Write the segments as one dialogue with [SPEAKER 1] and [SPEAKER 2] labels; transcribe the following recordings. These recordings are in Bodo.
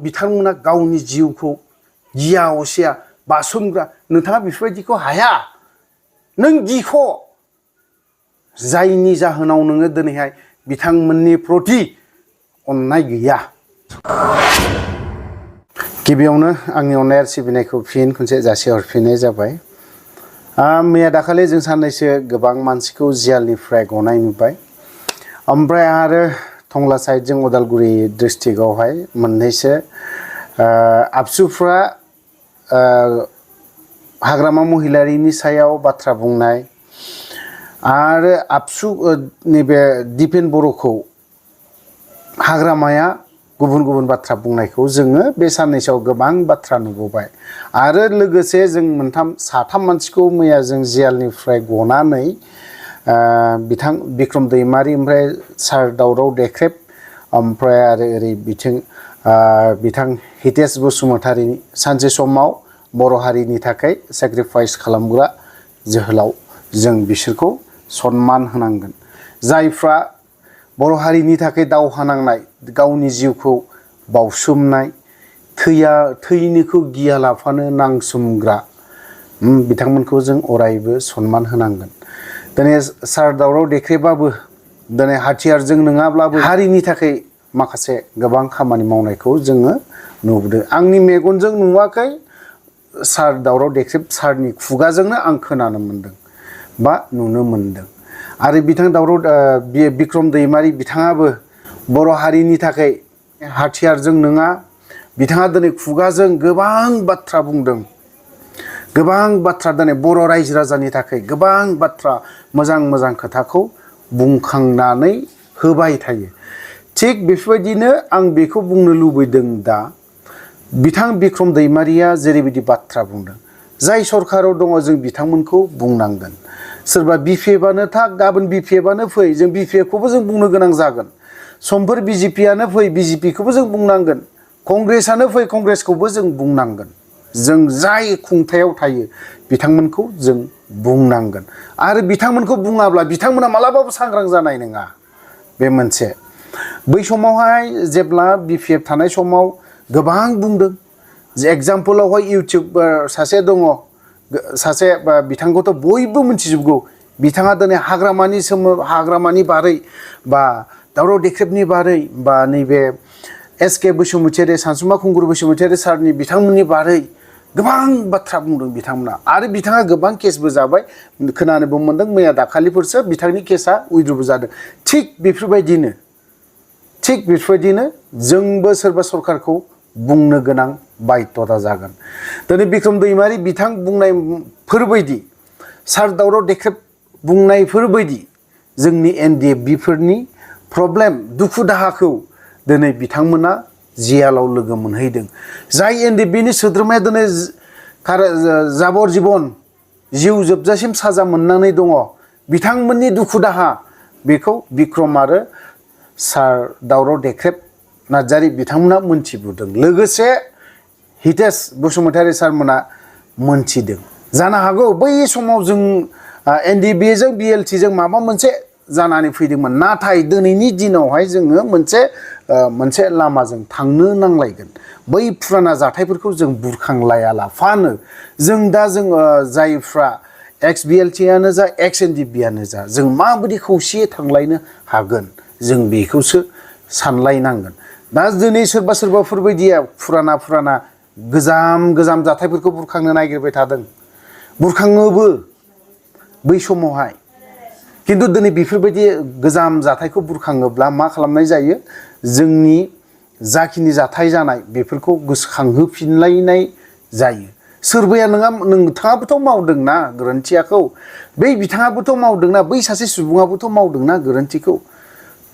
[SPEAKER 1] बिथांमोना गावनि जिउखौ गिया असिया बासोमग्रा नोंथाङा बेफोरबायदिखौ हाया नों गिख' जायनि जाहोनाव नोङो दिनैहाय बिथांमोननि प्रति अननाय गैया गिबियावनो आंनि अननाय आरो सिबिनायखौ फिन खनसे जासिहरफिननाय जाबाय मैया दाखालि जों साननैसो गोबां मानसिखौ जेलनिफ्राय गनाय नुबाय ओमफ्राय आरो टंला साइडजों उदालगुरि डिस्ट्रिक्टआवहाय मोननैसो आबसुफ्रा हाग्रामा महिलारिनि सायाव बाथ्रा बुंनाय आरो आबसु नैबे दिपेन बर'खौ हाग्रामाया गुबुन गुबुन बाथ्रा बुंनायखौ जोङो बे साननैसोआव गोबां बाथ्रा नुबोबाय आरो लोगोसे जों साथाम मानसिखौ मैया जों जेलनिफ्राय गनानै बिथां बिक्रम दैमारि ओमफ्राय सार दावराव देख्रेब ओमफ्राय आरो ओरै बिथां हितेश बसुमतारी सानसे समाव बर' हारिनि थाखाय सेक्रिफाइस खालामग्रा जोहोलाव जों बिसोरखौ सनमान होनांगोन जायफ्रा बर' हारिनि थाखाय दावहा नांनाय गावनि जिउखौ बावसोमनाय थैनोखौ गियालाफानो नांसोमग्रा बिथांमोनखौ जों अरायबो सनमान होनांगोन दिनै सार दावराव देख्रेबाबो दिनै हाथियारजों नङाब्लाबो हारिनि थाखाय माखासे गोबां खामानि मावनायखौ जोङो नुबोदों आंनि मेगनजों नुवाखै सार दावराव देख्रेब सारनि खुगाजोंनो आं खोनानो मोन्दों बा नुनो मोन्दों आरो बिथां बिक्रम दैमारि बिथाङाबो बर' हारिनि थाखाय हाथियारजों नङा बिथाङा दिनै खुगाजों गोबां बाथ्रा बुंदों गोबां बाथ्रा दिनै बर' रायजो राजानि थाखाय गोबां बाथ्रा मोजां मोजां खोथाखौ बुंखांनानै होबाय थायो थिग बेफोरबायदिनो आं बेखौ बुंनो लुबैदों दा बिथां बिक्रम दैमारिया जेरैबायदि बाथ्रा बुंदों जाय सरकाराव दङ जों बिथांमोनखौ बुंनांगोन सोरबा बिपिएफआनो था गाबोन बिपिएफआनो फै जों बिपिएफखौबो जों बुंनो गोनां जागोन समफोर बिजेपिआनो फै बिजेपिखौबो जों बुंनांगोन कंग्रेसआनो फै कंग्रेसखौबो जों बुंनांगोन जों जाय खुंथायाव थायो बिथांमोनखौ जों बुंनांगोन आरो बिथांमोनखौ बुङाब्ला बिथांमोना मालाबाबो सांग्रां जानाय नङा बे मोनसे बै समावहाय जेब्ला बिपिएफ थानाय समाव गोबां बुंदों जे एग्जाम्पलावहाय इउटुबार सासे दङ सासे बिथांखौथ' बयबो मिथिजोबगौ बिथाङा दिनै हाग्रामानि बारै बा दावराव देख्रेबनि बारै बा नैबे एसके बसुमतारी सानसुमा खुंगुर बसुमतारी सारनि बिथांमोननि बारै गोबां बाथ्रा बुंदों बिथांमोना आरो बिथाङा गोबां केसबो जाबाय खोनानोबो मोन्दों मैया दाखालिफोरसो बिथांनि केसा उइद्र'बो जादों थिग बेफोरबायदिनो जोंबो सोरबा सरकारखौ बुंनो गोनां बायध'ता जागोन दिनै बिक्रम दैमारि बिथां बुंनायफोरबायदि सार दावराव देख्रेब बुंनायफोरबायदि जोंनि एनडिएफबिफोरनि प्रब्लेम दुखु दाहाखौ दिनै बिथांमोना जेलाव लोगो मोनहैदों जाय एनडिएफबिनि सोद्रोमाया दिनै जाबर जिबन जिउ जोबजासिम साजा मोननानै दङ बिथांमोननि दुखु दाहा बेखौ बिक्रम आरो सार दावराव देख्रेब नार्जारी बिथांमोना मोनथिबोदों लोगोसे हितेश बसुमतारी सारमोना मोनथिदों जानो हागौ बै समाव जों एनडिएफबिजों बिएलटिजों माबा मोनसे जानानै फैदोंमोन नाथाय दिनैनि दिनावहाय जोङो मोनसे लामाजों थांनो नांलायगोन बै फुराना जाथायफोरखौ जों बुरखांलायालाफानो जों दा जायफ्रा एक्स बिएलटिआनो जा एक्स एनडिएफबिआनो जा जों माबायदि खौसेयै थांलायनो हागोन जों बेखौसो सानलायनांगोन दा दिनै सोरबाफोरबायदिया फुराना गोजाम जाथायफोरखौ बुरखांनो नागिरबाय थादों बुरखाङोबो बै समावहाय खिन्थु दिनै बेफोरबायदि गोजाम जाथायखौ बुरखाङोब्ला मा खालामनाय जायो जोंनि जाखिनि जाथाय जानाय बेफोरखौ गोसोखांहोफिनलायनाय जायो सोरबाया नोंथाङाबोथ' मावदोंना गोरोन्थियाखौ बै बिथाङाबोथ' मावदोंना बै सासे सुबुङाबोथ' मावदोंना गोरोन्थिखौ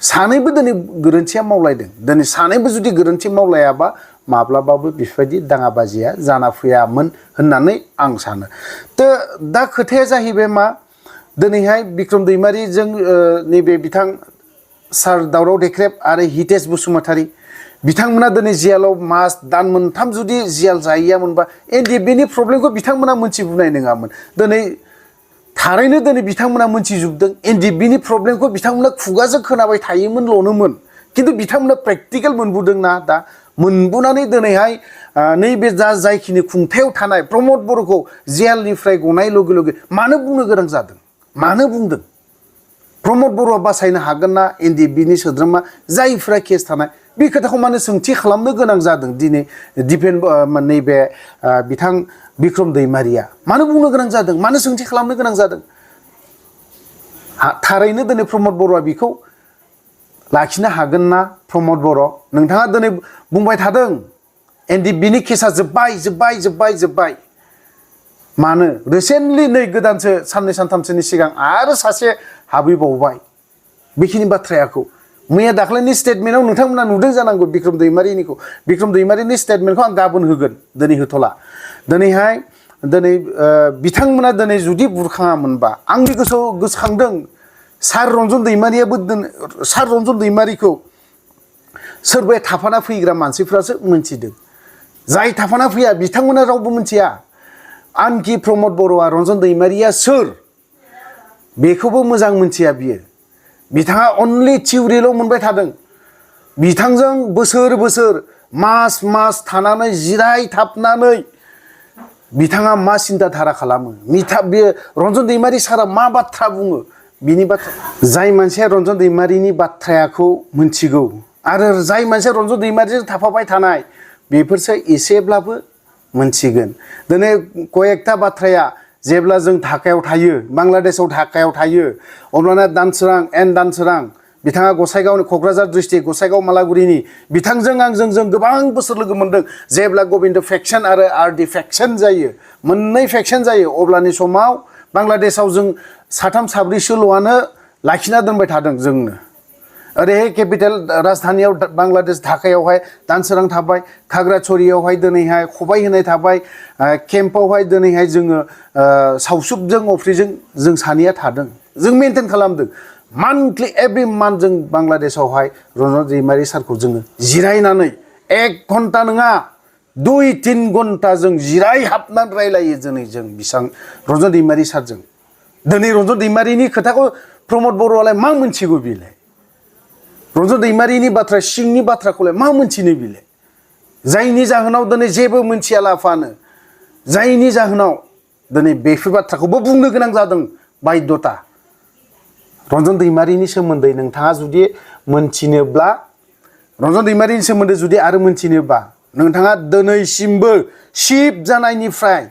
[SPEAKER 1] सानैबो दिनै गोरोन्थिया मावलायदों दिनै सानैबो जुदि गोरोन्थि मावलायाबा माब्लाबाबो बेफोरबायदि दाङाबाजिया जाना फैयामोन होननानै आं सानो दा खोथाया जाहैबाय मा दिनैहाय बिक्रम दैमारिजों नैबे बिथां सार दावराव देख्रेब आरो हितेश बसुमतारी बिथांमोना दिनै जेलाव मास दान मोनथाम जुदि जेल जाहैयामोनबा एनडिएफबिनि प्रब्लेमखौ बिथांमोना मोनथिबोनाय नङामोन दिनै थारैनो दिनै बिथांमोना मोनथिजोबदों एनडिएफबिनि प्रब्लेमखौ बिथांमोना खुगाजों खोनाबाय थायोमोनल'नोमोन खिन्थु बिथांमोना प्रेक्टिकेल मोनबोदोंना दा मोनबोनानै दिनैहाय नैबे जायखिनि खुंथायाव थानाय प्रमद बर'खौ जेलनिफ्राय गनाय लगे लगे मानो बुंनो गोनां जादों? मानो बुंदों? प्रमद बर'आ बासायनो हागोन ना एनडिएफबिनि सोद्रोमा जायफ्रा केस थानाय बे खोथाखौ मानो सोंथि खालामनो गोनां जादों दिनै नैबे बिथां बिक्रम दैमारिया मानो बुंनो गोनां जादों? मानो सोंथि खालामनो गोनां जादों? थारैनो दिनै प्रमद बर'आ बेखौ लाखिनो हागोन ना? प्रमद बर' नोंथाङा दिनै बुंबाय थादों एनडिएफबिनि केसा जोब्बाय मानो रिसेन्टलि नै गोदानसो साननै सानथामसोनि सिगां आरो सासे हाबैबावबाय बेखिनि बाथ्रायाखौ मैया दाख्लैनि स्टेटमेन्टआव नोंथांमोना नुदों जानांगौ बिक्रम दैमारिनिखौ। बिक्रम दैमारिनि स्टेटमेन्टखौ आं गाबोन होगोन, दिनै होथ'ला। दिनै बिथांमोना दिनै जुदि बुरखाङामोनबा आंनि गोसोआव गोसोखांदों सार रन्जन दैमारिखौ सोरबाया थाफाना फैग्रा मानसिफ्रासो मोनथिदों। जाय थाफाना फैया बिथांमोना रावबो मोनथिया। आनखि प्रमद बर'आ रन्जन दैमारिया सोर बेखौबो मोजां मोनथिया बियो। बिथाङा अनलि थिउरिल' मोनबाय थादों। बिथांजों बोसोर मास थानानै जिरायथाबनानै बिथाङा मा सिन्था धारा खालामो, बे रन्जन दैमारि सारा मा बाथ्रा बुङो बिनि बाथ्रा जाय मानसिया रन्जन दैमारिनि बाथ्राखौ मोनथिगौ आरो जाय मानसिया रन्जन दैमारिजों थाफाबाय थानाय बेफोरसो एसेब्लाबो मोनथिगोन। दिनै कयेकथा बाथ्राया जेब्ला जों ढाकायाव थायो, बांलादेशआव ढाकायाव थायो, अब्लाना दानसोरां बिथाङा गसाइगावनि क'क्राझार डिस्ट्रिक्ट गसाइगाव मालागुरिनि बिथांजों जों गोबां बोसोर लोगो मोनदों। जेब्ला गबिन्द फेक्सन आरो आरडि फेक्सन जायो, मोननै फेक्सन जायो, अब्लानि समाव बांलादेशआव जों साथाम साब्रैसोल'आनो लाखिना दोनबाय थादों जोंनो। ओरैहाय केपिटेल राजधानियाव बांलादेश ढाकायावहाय दानसोरां थाबाय, खागड़ाछड़ियावहाय दिनैहाय खबाइ होनाय थाबाय, केम्पआवहाय दिनैहाय जोङो सावसुबजों अफ्रिजों जों सानैया थादों। जों मेनटेन खालामदों। मान्थलि एभ्रि मान्थ जों बांलादेशआवहाय रन्जन दैमारि सारखौ जोङो जिरायनानै 1 घन्टा नङा 2-3 घन्टा जों जिरायहाबनानै रायलायो दिनै जों बिसां रन्जन दैमारि सारजों। दिनै रन्जन दैमारिनि खोथाखौ प्रमद बर'आलाय मा मोनथिगौ बेलाय? रन्जन दैमारिनि बाथ्रा सिंनि बाथ्राखौलाय मा मोनथिनो बिलाय? जायनि जाहोनाव दिनै जेबो मोनथिया लाफानो, जायनि जाहोनाव दिनै बेफोर बाथ्राखौबो बुंनो गोनां जादों बायध'ता। रन्जन दैमारिनि सोमोन्दै नोंथाङा जुदि मोनथिनोब्ला, रन्जन दैमारिनि सोमोन्दै जुदि आरो मोनथिनोबा नोंथाङा दिनैसिमबो चिफ जानायनिफ्राय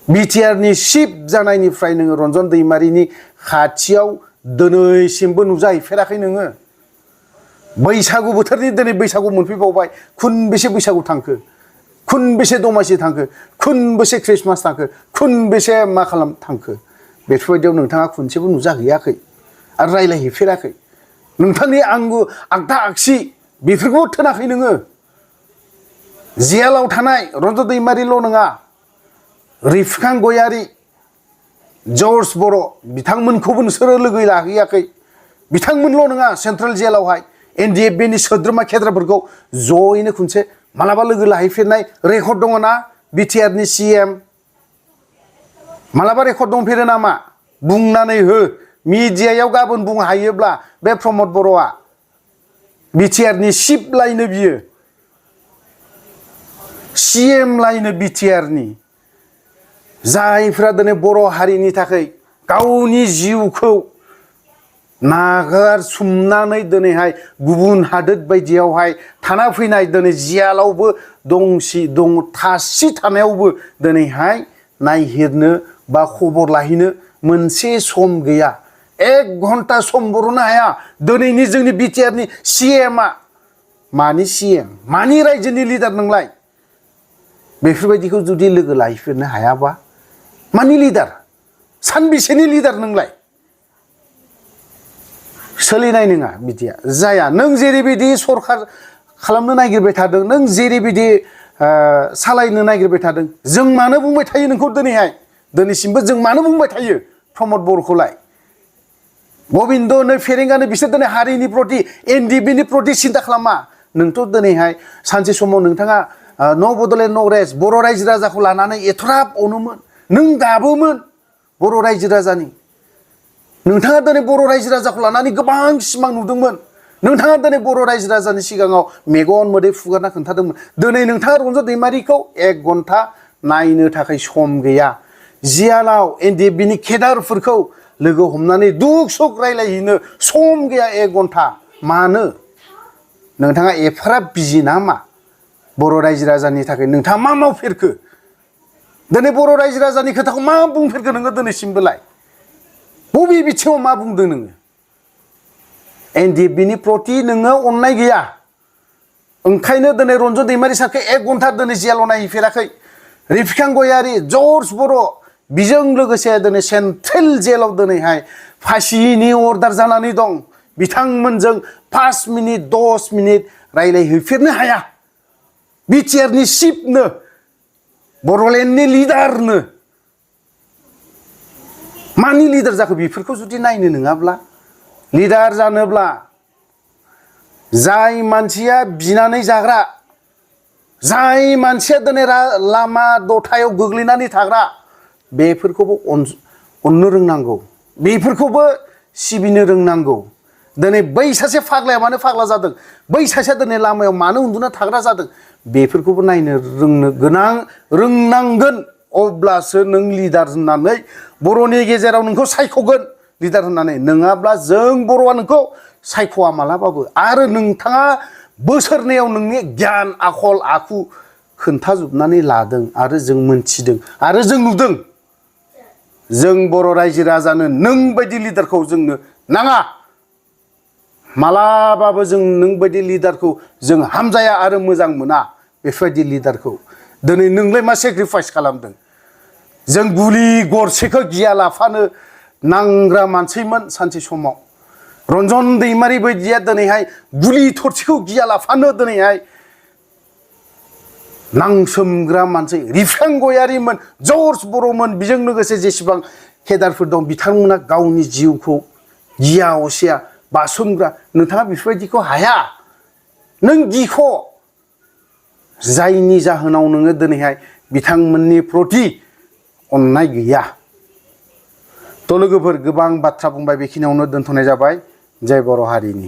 [SPEAKER 1] बिटिआरनि चिफ जानायनिफ्राय नोङो रन्जन दैमारिनि खाथियाव दिनैसिमबो नुजाहैफेराखै नोङो। बैसागु बोथोरनि दिनै बैसागु मोनफैबावबाय, खुनबेसे बैसागु थांखो, खुनबेसे दमासि थांखो, खुनबेसे ख्रिस्टमास थांखो, खुनबेसे मा थांखो, बेफोरबायदियाव नोंथाङा खनसेबो नुजाहैयाखै आरो रायलायहैफेराखै। नोंथांनि आगदा आगसि बेफोरखौबो थोनाखै नोङो। जेलाव थानाय रन्जन दैमारिल' नङा, रिफखां गयारि, जर्ज बर' बिथांमोनखौबो नोंसोरो लोगो लाहैयाखै। बिथांमोनल' नङा, सेन्ट्रेल जेलावहाय एनडिएफबिनि सोद्रोमा खेद्राफोरखौ जयैनो खनसे मालाबा लोगो लाहैफेरनाय रेकर्ड दङ ना? बिटिआरनि सिएम मालाबा रेकर्ड दंफेरो नामा? बुंनानै हो, मिडियायाव गाबोन बुंनो हायोब्ला बे प्रमद बर'आ बिटिआरनि चिफ लायनो बियो, सिएम लायनो बिटिआरनि, जायफ्रा दिनै बर' हारिनि थाखाय गावनि जिउखौ नागारसुमनानै दिनैहाय गुबुन हादोर बायदियावहाय थाना फैनाय, दिनै जियालावबो थासि थानायावबो दिनैहाय नायहिरनो बा खबर लाहैनो मोनसे सम गैया। 1 घन्टा सम बर'नो हाया। दिनैनि जोंनि बिटिआरनि सिएमआ मानि सिएम, मानि रायजोनि लिडार नोंलाय? बेफोरबायदिखौ जुदि लोगो लाहैफेरनो हायाबा मानि लिडार, सानबेसेनि लिडार नोंलाय? सोलिनाय नङा बिदिया जाया। नों जेरैबायदि सरखार खालामनो नागिरबाय थादों, नों जेरैबायदि सालायनो नागिरबाय थादों, जों मानो बुंबाय थायो नोंखौ दिनैसिमबो जों मानो बुंबाय थायो प्रमद बर'खौलाय? गबिन्दनो फेरेंगानो बिसोर दिनै हारिनि प्रति एनडिएफबिनि प्रति सिन्था खालामा। नोंथ' दिनैहाय सानसे समाव नोंथाङा न' बड'लेण्ड न' रेस्ट बर' रायजो राजाखौ लानानै एथ'राब अनोमोन, नों गाबोमोन बर' रायजो राजानि। नोंथाङा दिनै बर' रायजो राजाखौ लानानै गोबां सिमां नुदोंमोन। नोंथाङा दिनै बर' रायजो राजानि सिगाङाव मेगन मोदै फुगारना खोन्थादोंमोन दिनै नोंथाङा रन्जन दैमारिखौ 1 घन्टा नायनो थाखाय सम गैया जियालाव एनडिएफबिनि केडारफोरखौ लोगो हमनानै दुख सुख रायलायहैनो सम गैया 1 घन्टा मानो नोंथाङा एफाराब बिजि नामा बर' रायजो राजानि थाखाय नोंथाङा मा मावफेरखो दिनै बर' रायजो राजानि खोथाखौ मा बुंफेरखो नोङो दिनैसिमबोलाय बबे बिथिङाव मा बुंदों नोङो एनडिएफबिनि प्रति नोङो अननाय गैया ओंखायनो दिनै रन्जन दैमारि सारखौ 1 घन्टा दिनै जेलाव नायहैफेराखै रिफिकां गयारि जर्ज बर' बिजों लोगोसे दिनै सेन्ट्रेल जेलाव दिनैहाय फासिनि अर्डार जानानै दं बिथांमोनजों 5 मिनिट 10 मिनिट रायलायहैफेरनो हाया बिटिआरनि चिफनो बर'लेण्डनि लिडारनो मानि लिडार जाखो बेफोरखौ जुदि नायनो नङाब्ला लिडार जानोब्ला जाय मानसिया बिनानै जाग्रा जाय मानसिया दिनै लामा दथायाव गोग्लैनानै थाग्रा बेफोरखौबो अननो रोंनांगौ बेफोरखौबो सिबिनो रोंनांगौ दिनै बै सासे फाग्लाया मानो फाग्ला जादों बै सासेया दिनै लामायाव मानो उन्दुना थाग्रा जादों बेफोरखौबो नायनो रोंनांगोन अब्लासो नों लिडार होननानै बर'नि गेजेराव नोंखौ सायख'गोन लिडार होननानै नङाब्ला जों बर'आ नोंखौ सायख'आ मालाबाबो आरो नोंथाङा बोसोरनैयाव नोंनि गियान आखल आखु खोन्थाजोबनानै लादों आरो जों मोनथिदों आरो जों नुदों जों बर' रायजो राजानो नों बायदि लिडारखौ जोंनो नाङा मालाबाबो जों नों बायदि लिडारखौ जों हामजाया आरो मोजां मोना बेफोरबायदि लिडारखौ दिनै नोंलाय मा सेक्रिफाइस खालामदों जों गुलि गरसेखौ गिया लाफानो नांग्रा मानसिमोन सानसे समाव रन्जन दैमारि बायदिया दिनैहाय गुलि थरसेखौ गिया लाफानो दिनैहाय नांसोमग्रा मानसि रिफिकां गयारिमोन जर्ज बर'मोन बेजों लोगोसे जेसेबां केडारफोर दं बिथांमोना गावनि जिउखौ गिया असिया बासोमग्रा नोंथाङा बेफोरबायदिखौ हाया नों गिख' जायनि जाहोनाव नोङो दिनैहाय बिथांमोननि प्रति अननाय गैया थ' लोगोफोर गोबां बाथ्रा बुंबाय बेखिनियावनो दोनथ'नाय जाबाय जय बर' हारिनि